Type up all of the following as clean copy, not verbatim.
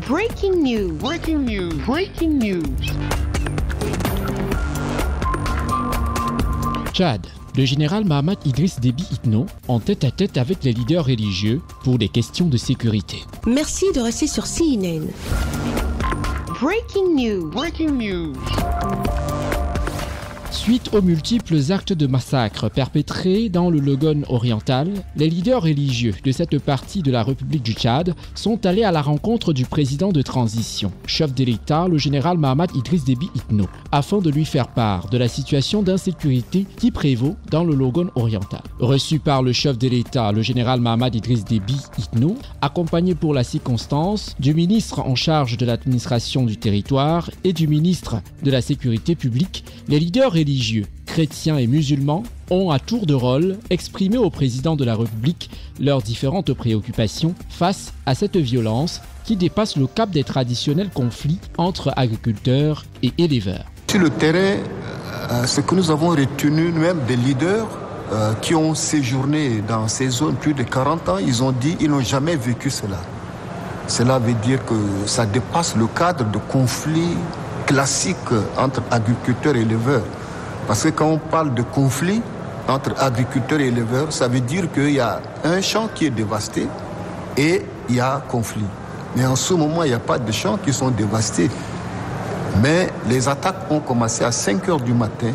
Breaking news. Breaking news. Breaking news. Tchad. Le général Mahamat Idriss Déby Itno en tête-à-tête avec les leaders religieux pour des questions de sécurité. Merci de rester sur CNN. Breaking news. Breaking news. Suite aux multiples actes de massacre perpétrés dans le Logone oriental, les leaders religieux de cette partie de la République du Tchad sont allés à la rencontre du président de transition, chef de l'État, le général Mahamat Idriss Déby Itno, afin de lui faire part de la situation d'insécurité qui prévaut dans le Logone oriental. Reçu par le chef de l'État, le général Mahamat Idriss Déby Itno, accompagné pour la circonstance du ministre en charge de l'administration du territoire et du ministre de la sécurité publique, les leaders religieux, chrétiens et musulmans, ont à tour de rôle exprimé au président de la République leurs différentes préoccupations face à cette violence qui dépasse le cap des traditionnels conflits entre agriculteurs et éleveurs. Sur le terrain, ce que nous avons retenu, même des leaders qui ont séjourné dans ces zones plus de 40 ans, ils ont dit qu'ils n'ont jamais vécu cela. Cela veut dire que ça dépasse le cadre de conflits classiques entre agriculteurs et éleveurs. Parce que quand on parle de conflit entre agriculteurs et éleveurs, ça veut dire qu'il y a un champ qui est dévasté et il y a conflit. Mais en ce moment, il n'y a pas de champs qui sont dévastés. Mais les attaques ont commencé à 5 heures du matin.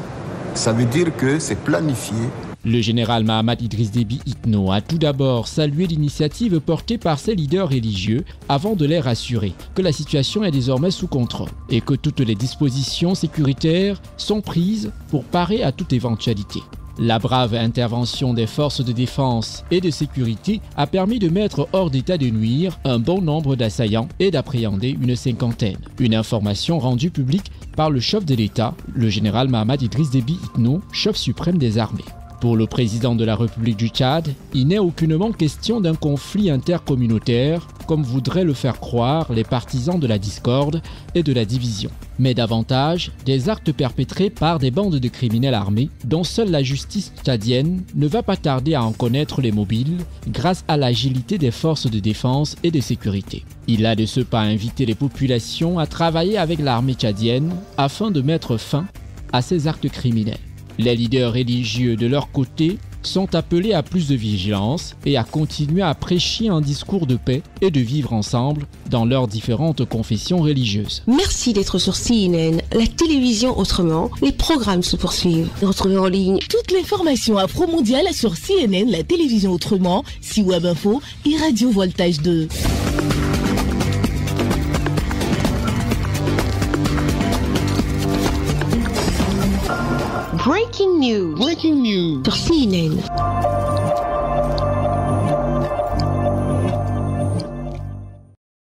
Ça veut dire que c'est planifié. Le général Mahamat Idriss Déby Itno a tout d'abord salué l'initiative portée par ses leaders religieux avant de les rassurer que la situation est désormais sous contrôle et que toutes les dispositions sécuritaires sont prises pour parer à toute éventualité. La brave intervention des forces de défense et de sécurité a permis de mettre hors d'état de nuire un bon nombre d'assaillants et d'appréhender une cinquantaine. Une information rendue publique par le chef de l'État, le général Mahamat Idriss Déby Itno, chef suprême des armées. Pour le président de la République du Tchad, il n'est aucunement question d'un conflit intercommunautaire, comme voudraient le faire croire les partisans de la discorde et de la division, mais davantage des actes perpétrés par des bandes de criminels armés dont seule la justice tchadienne ne va pas tarder à en connaître les mobiles grâce à l'agilité des forces de défense et de sécurité. Il a de ce pas invité les populations à travailler avec l'armée tchadienne afin de mettre fin à ces actes criminels. Les leaders religieux, de leur côté, sont appelés à plus de vigilance et à continuer à prêcher un discours de paix et de vivre ensemble dans leurs différentes confessions religieuses. Merci d'être sur CNN, la télévision autrement. Les programmes se poursuivent. Retrouvez en ligne toute l'information afro-mondiale sur CNN, la télévision autrement, C-Web Info et Radio Voltage 2. Breaking news. Breaking news. Sur CNN.